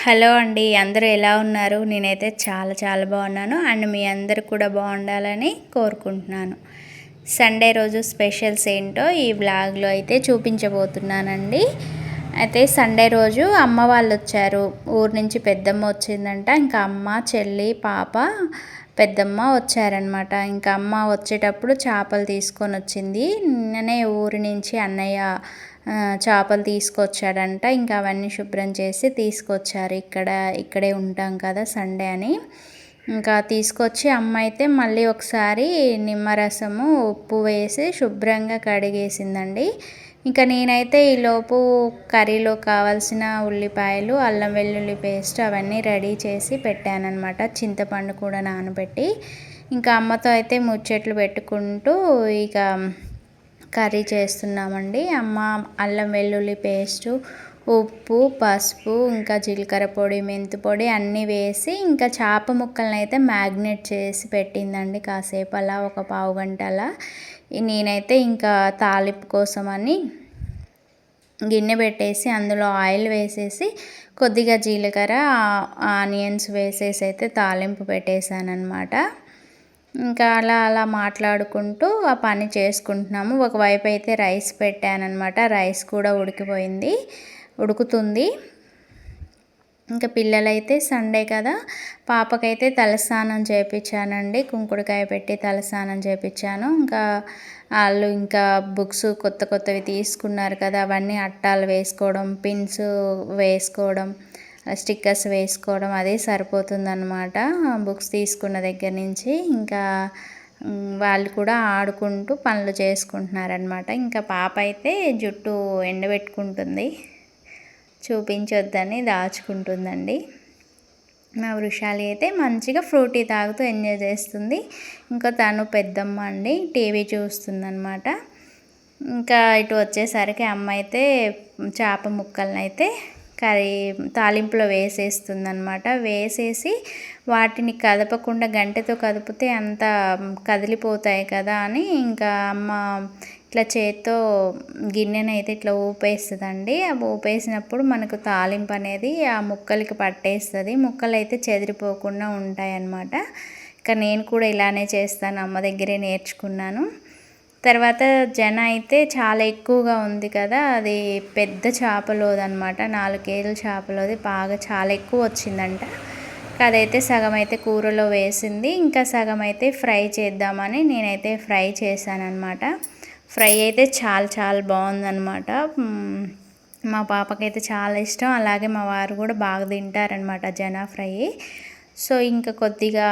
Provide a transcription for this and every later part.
Hello అండి, అందరూ ఎలా ఉన్నారు? నేనైతే చాలా చాలా బాగున్నాను. అండ్ మీ అందరూ కూడా బాగుండాలని కోరుకుంటున్నాను. సండే రోజు స్పెషల్స్ ఏంటో ఈ వ్లాగ్లో అయితే చూపించబోతున్నానండి. అయితే సండే రోజు అమ్మ వాళ్ళు వచ్చారు. ఊరు నుంచి పెద్దమ్మ వచ్చిందంట. ఇంకా అమ్మ, చెల్లి, పాప, పెద్దమ్మ వచ్చారనమాట. ఇంకా అమ్మ వచ్చేటప్పుడు చేపలు తీసుకొని వచ్చింది. నిన్ననే ఊరి నుంచి అన్నయ్య చేపలు తీసుకొచ్చాడంట. ఇంకా అవన్నీ శుభ్రం చేసి తీసుకొచ్చారు. ఇక్కడే ఉంటాం కదా సండే అని. ఇంకా తీసుకొచ్చి అమ్మ అయితే మళ్ళీ ఒకసారి నిమ్మరసము, ఉప్పు వేసి శుభ్రంగా కడిగేసిందండి. ఇంకా నేనైతే ఈలోపు కర్రీలో కావాల్సిన ఉల్లిపాయలు, అల్లం వెల్లుల్లి పేస్ట్ అవన్నీ రెడీ చేసి పెట్టానన్నమాట. చింతపండు కూడా నానబెట్టి ఇంకా అమ్మతో అయితే ముచ్చట్లు పెట్టుకుంటూ ఇక కర్రీ చేస్తున్నామండి. అమ్మ అల్లం వెల్లుల్లి పేస్టు, ఉప్పు, పసుపు, ఇంకా జీలకర్ర పొడి, మెంతి పొడి అన్నీ వేసి ఇంకా చేప ముక్కలను అయితే మ్యాగ్నేట్ చేసి పెట్టిందండి. కాసేపు అలా ఒక పావు గంట అలా. నేనైతే ఇంకా తాలింపు కోసమని గిన్నె పెట్టేసి అందులో ఆయిల్ వేసేసి కొద్దిగా జీలకర్ర, ఆనియన్స్ వేసేసి అయితే తాలింపు పెట్టేశాను అనమాట. ఇంకా అలా మాట్లాడుకుంటూ ఆ పని చేసుకుంటున్నాము. ఒకవైపు అయితే రైస్ పెట్టానన్నమాట. రైస్ కూడా ఉడుకుతుంది. ఇంకా పిల్లలైతే సండే కదా, పాపకైతే తలస్నానం చేయించానండి. కుంకుడుకాయ పెట్టి తలస్నానం చేయించాను. ఇంకా వాళ్ళు ఇంకా బుక్స్ కొత్తవి తీసుకున్నారు కదా, అవన్నీ అట్టాలు వేసుకోవడం, పిన్స్ వేసుకోవడం, స్టిక్కర్స్ వేసుకోవడం అదే సరిపోతుందన్నమాట. బుక్స్ తీసుకున్న దగ్గర నుంచి ఇంకా వాళ్ళు కూడా ఆడుకుంటూ పనులు చేసుకుంటున్నారనమాట. ఇంకా పాప అయితే జుట్టు ఎండబెట్టుకుంటుంది, చూపించొద్దని దాచుకుంటుందండి. మా వృషాలి అయితే మంచిగా ఫ్రూటీ తాగుతూ ఎంజాయ్ చేస్తుంది. ఇంకా తను పెద్దమ్మ అండి టీవీ చూస్తుందన్నమాట. ఇంకా ఇటు వచ్చేసరికి అమ్మ అయితే చేప ముక్కలను అయితే తాలింపులో వేసేస్తుందన్నమాట. వేసేసి వాటిని కదపకుండా గంటెతో కదిపితే అంత కదిలిపోతాయి కదా అని ఇంకా అమ్మ ఇట్లా చేత్తో గిన్నెనైతే ఇట్లా ఊపేస్తుందండి. ఆ ఊపేసినప్పుడు మనకు తాలింపు అనేది ఆ ముక్కలకి పట్టేస్తుంది. ముక్కలు అయితే చెదిరిపోకుండా ఉంటాయన్నమాట. ఇంకా నేను కూడా ఇలానే చేస్తాను, అమ్మ దగ్గరే నేర్చుకున్నాను. తర్వాత జన అయితే చాలా ఎక్కువగా ఉంది కదా, అది పెద్ద చేపలోదనమాట. 4 కేజీల చేపలోది బాగా చాలా ఎక్కువ వచ్చిందంట. అదైతే సగం అయితే కూరలో వేసింది, ఇంకా సగం అయితే ఫ్రై చేద్దామని నేనైతే ఫ్రై చేశానన్నమాట. ఫ్రై అయితే చాలా చాలా బాగుందన్నమాట. మా పాపకైతే చాలా ఇష్టం. అలాగే మా వారు కూడా బాగా తింటారనమాట జన ఫ్రై. సో ఇంకా కొద్దిగా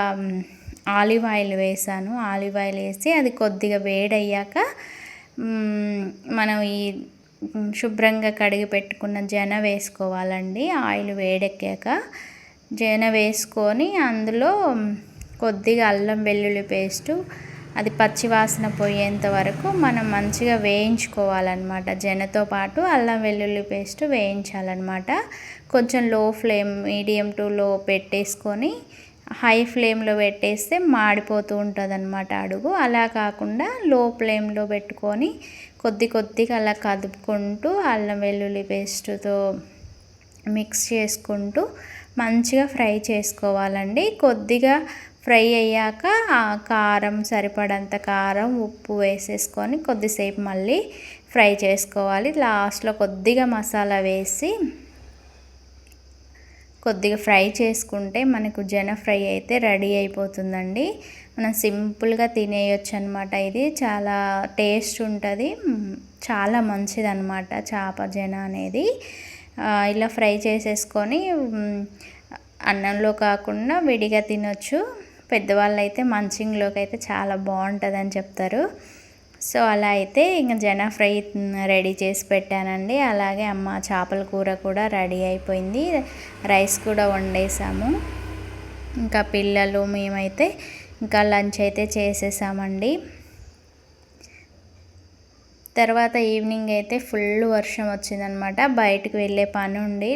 ఆలివ్ ఆయిల్ వేసాను. ఆలివ్ ఆయిల్ వేసి అది కొద్దిగా వేడయ్యాక మనం ఈ శుభ్రంగా కడిగి పెట్టుకున్న జన వేసుకోవాలండి. ఆయిల్ వేడెక్కాక జన వేసుకొని అందులో కొద్దిగా అల్లం వెల్లుల్లి పేస్టు, అది పచ్చివాసన పోయేంత వరకు మనం మంచిగా వేయించుకోవాలన్నమాట. జనతో పాటు అల్లం వెల్లుల్లి పేస్ట్ వేయించాలన్నమాట. కొంచెం లో ఫ్లేమ్, మీడియం టు లో పెట్టేసుకొని హై ఫ్లేమ్లో పెట్టేస్తే మాడిపోతూ ఉంటుంది అన్నమాట అడుగు. అలా కాకుండా లో ఫ్లేమ్లో పెట్టుకొని కొద్దిగా అలా కదుపుకుంటూ అల్లం వెల్లుల్లి పేస్టుతో మిక్స్ చేసుకుంటూ మంచిగా ఫ్రై చేసుకోవాలండి. కొద్దిగా ఫ్రై అయ్యాక కారం, సరిపడంత కారం, ఉప్పు వేసేసుకొని కొద్దిసేపు మళ్ళీ ఫ్రై చేసుకోవాలి. లాస్ట్లో కొద్దిగా మసాలా వేసి కొద్దిగా ఫ్రై చేసుకుంటే మనకు జన ఫ్రై అయితే రెడీ అయిపోతుందండి. మనం సింపుల్గా తినేయొచ్చు అనమాట. ఇది చాలా టేస్ట్ ఉంటుంది, చాలా మంచిది అనమాట చేప జన అనేది. ఇలా ఫ్రై చేసేసుకొని అన్నంలో కాకుండా విడిగా తినొచ్చు. పెద్దవాళ్ళు అయితే మంచింగ్లోకి అయితే చాలా బాగుంటుందని చెప్తారు. సో అలా అయితే ఇంకా జన ఫ్రై రెడీ చేసి పెట్టానండి. అలాగే అమ్మ చేపల కూర కూడా రెడీ అయిపోయింది. రైస్ కూడా వండేసాము. ఇంకా పిల్లలు మేమైతే ఇంకా లంచ్ అయితే చేసేసామండి. తర్వాత ఈవినింగ్ అయితే ఫుల్ వర్షం వచ్చిందనమాట. బయటకు వెళ్ళే పని ఉండి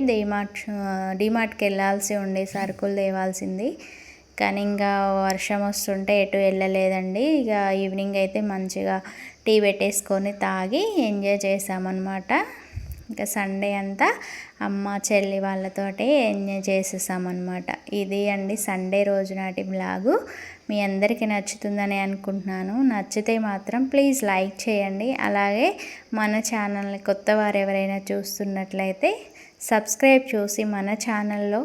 డిమార్ట్కి వెళ్ళాల్సి ఉండి సరుకులు తేవాల్సింది. కానీ ఇంకా వర్షం వస్తుంటే ఎటు వెళ్ళలేదండి. ఇక ఈవినింగ్ అయితే మంచిగా టీ పెట్టేసుకొని తాగి ఎంజాయ్ చేసామన్నమాట. ఇంకా సండే అంతా అమ్మ చెల్లి వాళ్ళతోటి ఎంజాయ్ చేసేసామన్నమాట. ఇది అండి సండే రోజు నాటి బ్లాగు. మీ అందరికీ నచ్చుతుందని అనుకుంటున్నాను. నచ్చితే మాత్రం ప్లీజ్ లైక్ చేయండి. అలాగే మన ఛానల్ని కొత్త వారు ఎవరైనా చూస్తున్నట్లయితే సబ్స్క్రైబ్ చేసి మన ఛానల్లో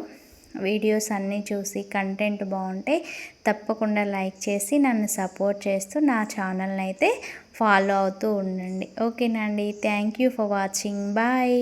వీడియోస్ అన్నీ చూసి కంటెంట్ బాగుంటే తప్పకుండా లైక్ చేసి నన్ను సపోర్ట్ చేస్తూ నా ఛానల్ని అయితే ఫాలో అవుతూ ఉండండి. ఓకేనండి. Thank you for watching. Bye.